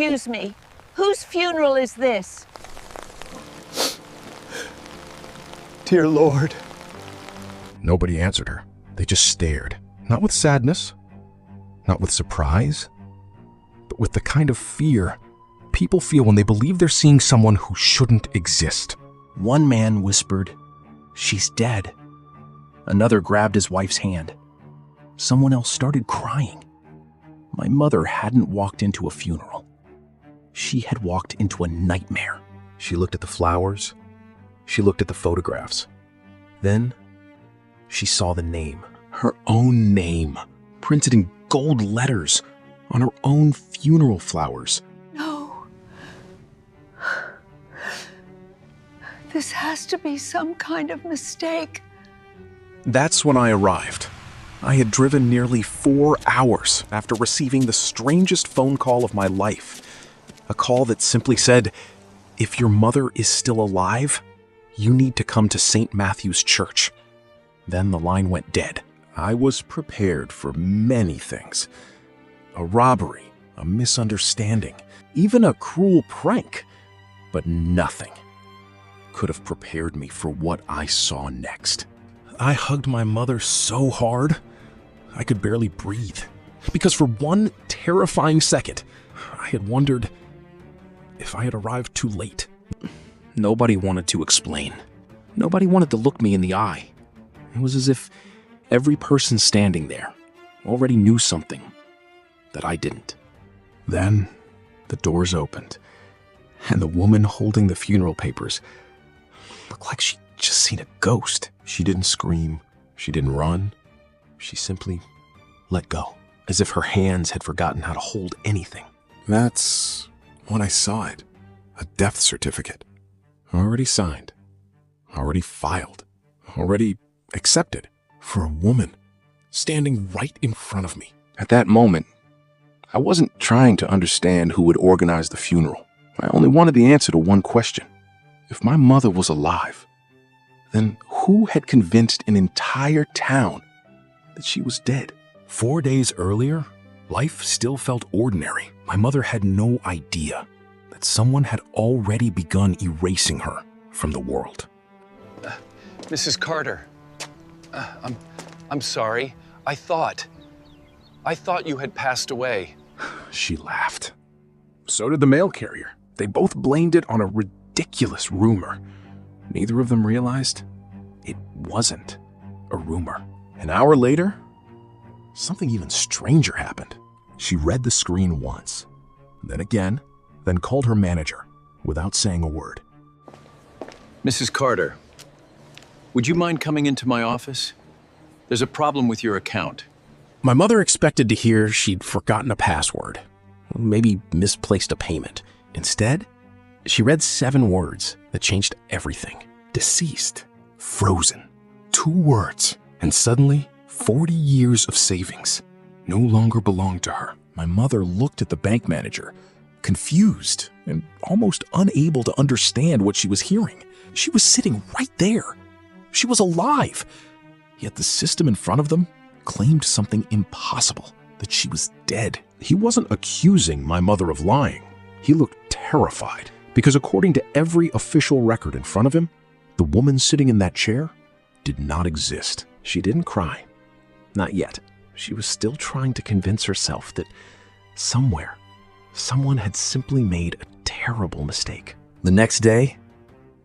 accuse me. Whose funeral is this? Dear Lord. Nobody answered her. They just stared, not with sadness, not with surprise, but with the kind of fear people feel when they believe they're seeing someone who shouldn't exist. One man whispered, "She's dead." Another grabbed his wife's hand. Someone else started crying. My mother hadn't walked into a funeral. She had walked into a nightmare. She looked at the flowers. She looked at the photographs. Then she saw the name, her own name, printed in gold letters on her own funeral flowers. No. This has to be some kind of mistake. That's when I arrived. I had driven nearly 4 hours after receiving the strangest phone call of my life. A call that simply said, "If your mother is still alive, you need to come to St. Matthew's Church." Then the line went dead. I was prepared for many things. A robbery, a misunderstanding, even a cruel prank. But nothing could have prepared me for what I saw next. I hugged my mother so hard, I could barely breathe. Because for one terrifying second, I had wondered if I had arrived too late. Nobody wanted to explain. Nobody wanted to look me in the eye. It was as if every person standing there already knew something that I didn't. Then the doors opened, and the woman holding the funeral papers looked like she'd just seen a ghost. She didn't scream. She didn't run. She simply let go, as if her hands had forgotten how to hold anything. That's when I saw it. A death certificate. Already signed. Already filed. Already accepted. For a woman standing right in front of me. At that moment, I wasn't trying to understand who would organize the funeral. I only wanted the answer to one question. If my mother was alive, then who had convinced an entire town that she was dead? 4 days earlier, life still felt ordinary. My mother had no idea that someone had already begun erasing her from the world. Mrs. Carter, I'm sorry. I thought you had passed away. She laughed. So did the mail carrier. They both blamed it on a ridiculous rumor. Neither of them realized it wasn't a rumor. An hour later, something even stranger happened. She read the screen once, then again, then called her manager without saying a word. Mrs. Carter, would you mind coming into my office? There's a problem with your account. My mother expected to hear she'd forgotten a password, maybe misplaced a payment. Instead, she read 7 words that changed everything. Deceased. Frozen. 2 words. And suddenly, 40 years of savings no longer belonged to her. My mother looked at the bank manager, confused and almost unable to understand what she was hearing. She was sitting right there. She was alive. Yet the system in front of them claimed something impossible, that she was dead. He wasn't accusing my mother of lying. He looked terrified, because according to every official record in front of him, the woman sitting in that chair did not exist. She didn't cry. Not yet. She was still trying to convince herself that somewhere, someone had simply made a terrible mistake. The next day,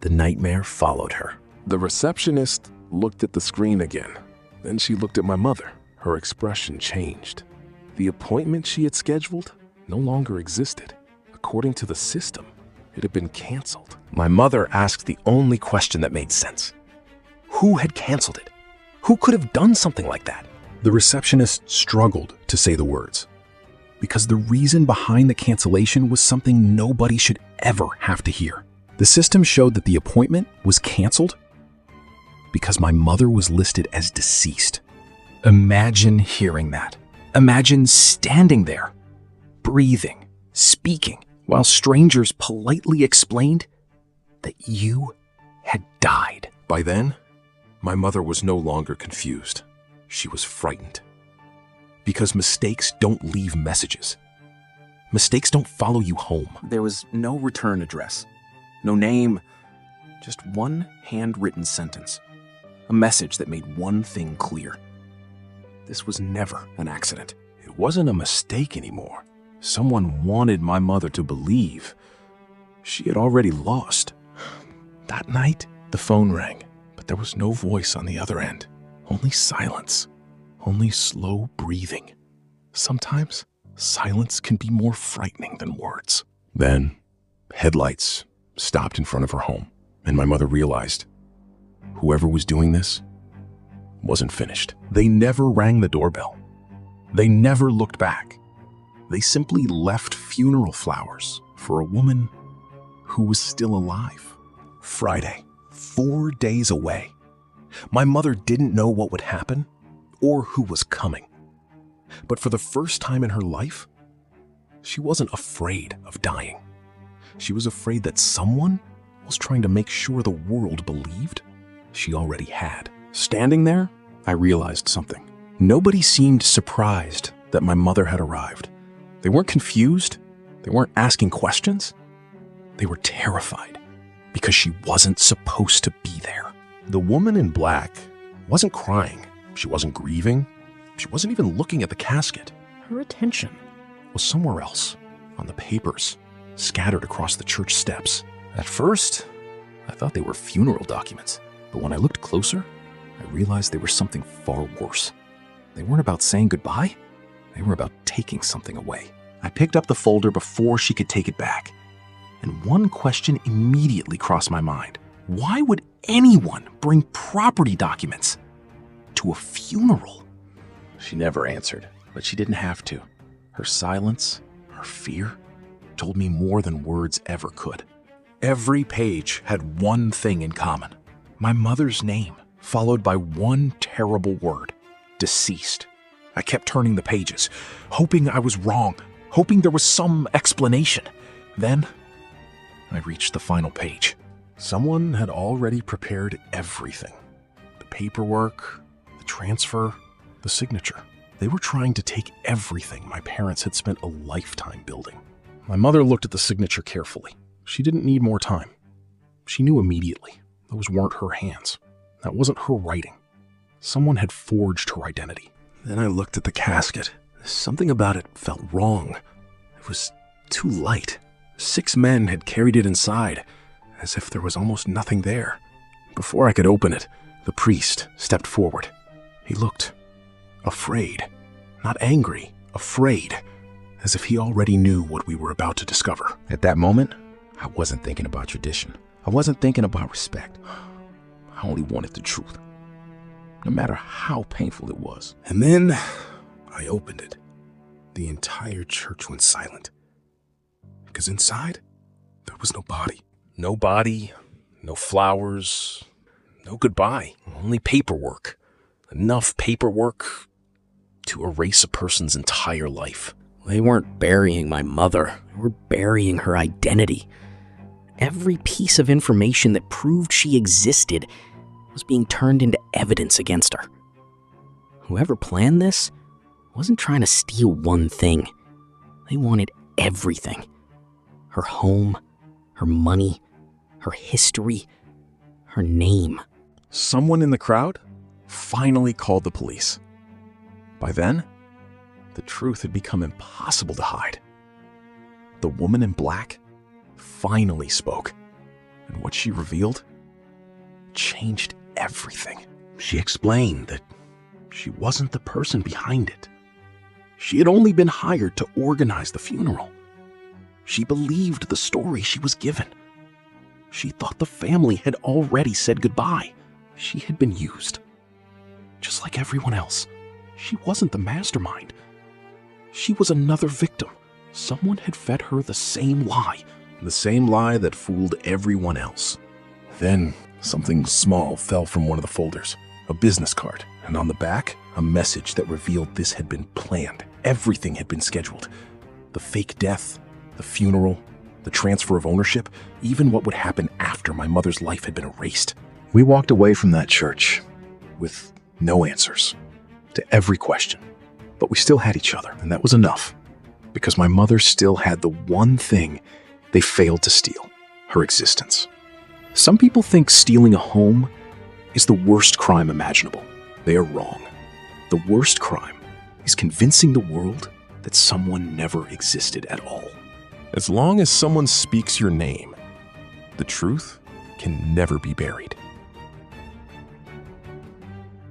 the nightmare followed her. The receptionist looked at the screen again. Then she looked at my mother. Her expression changed. The appointment she had scheduled no longer existed. According to the system, it had been canceled. My mother asked the only question that made sense. Who had canceled it? Who could have done something like that? The receptionist struggled to say the words, because the reason behind the cancellation was something nobody should ever have to hear. The system showed that the appointment was canceled because my mother was listed as deceased. Imagine hearing that. Imagine standing there, breathing, speaking, while strangers politely explained that you had died. By then, my mother was no longer confused. She was frightened. Because mistakes don't leave messages. Mistakes don't follow you home. There was no return address, no name, just one handwritten sentence. A message that made one thing clear. This was never an accident. It wasn't a mistake anymore. Someone wanted my mother to believe she had already lost. That night, the phone rang, but there was no voice on the other end. Only silence. Only slow breathing. Sometimes, silence can be more frightening than words. Then, headlights stopped in front of her home, and my mother realized whoever was doing this wasn't finished. They never rang the doorbell. They never looked back. They simply left funeral flowers for a woman who was still alive. Friday, 4 days away. My mother didn't know what would happen or who was coming. But for the first time in her life, she wasn't afraid of dying. She was afraid that someone was trying to make sure the world believed she already had. Standing there, I realized something. Nobody seemed surprised that my mother had arrived. They weren't confused. They weren't asking questions. They were terrified because she wasn't supposed to be there. The woman in black wasn't crying. She wasn't grieving. She wasn't even looking at the casket. Her attention was somewhere else, on the papers scattered across the church steps. At first, I thought they were funeral documents, but when I looked closer, I realized they were something far worse. They weren't about saying goodbye. They were about taking something away. I picked up the folder before she could take it back, and one question immediately crossed my mind. Why would anyone bring property documents to a funeral? She never answered, but she didn't have to. Her silence, her fear, told me more than words ever could. Every page had one thing in common. My mother's name, followed by one terrible word: deceased. I kept turning the pages, hoping I was wrong, hoping there was some explanation. Then, I reached the final page. Someone had already prepared everything. The paperwork, the transfer, the signature. They were trying to take everything my parents had spent a lifetime building. My mother looked at the signature carefully. She didn't need more time. She knew immediately those weren't her hands. That wasn't her writing. Someone had forged her identity. Then I looked at the casket. Something about it felt wrong. It was too light. 6 men had carried it inside, as if there was almost nothing there. Before I could open it, the priest stepped forward. He looked afraid. Not angry, afraid, as if he already knew what we were about to discover. At that moment, I wasn't thinking about tradition. I wasn't thinking about respect. I only wanted the truth, no matter how painful it was. And then I opened it. The entire church went silent. Because inside, there was no body. No body, no flowers, no goodbye. Only paperwork. Enough paperwork to erase a person's entire life. They weren't burying my mother. They were burying her identity. Every piece of information that proved she existed was being turned into evidence against her. Whoever planned this wasn't trying to steal one thing. They wanted everything. Her home, her money, her history, her name. Someone in the crowd finally called the police. By then, the truth had become impossible to hide. The woman in black finally spoke, and what she revealed changed everything. She explained that she wasn't the person behind it. She had only been hired to organize the funeral. She believed the story she was given. She thought the family had already said goodbye. She had been used. Just like everyone else, she wasn't the mastermind. She was another victim. Someone had fed her the same lie that fooled everyone else. Then, something small fell from one of the folders, a business card, and on the back, a message that revealed this had been planned. Everything had been scheduled. The fake death, the funeral, the transfer of ownership, even what would happen after my mother's life had been erased. We walked away from that church with no answers to every question, but we still had each other, and that was enough. because my mother still had the one thing they failed to steal: her existence. Some people think stealing a home is the worst crime imaginable. They are wrong. The worst crime is convincing the world that someone never existed at all. As long as someone speaks your name, the truth can never be buried.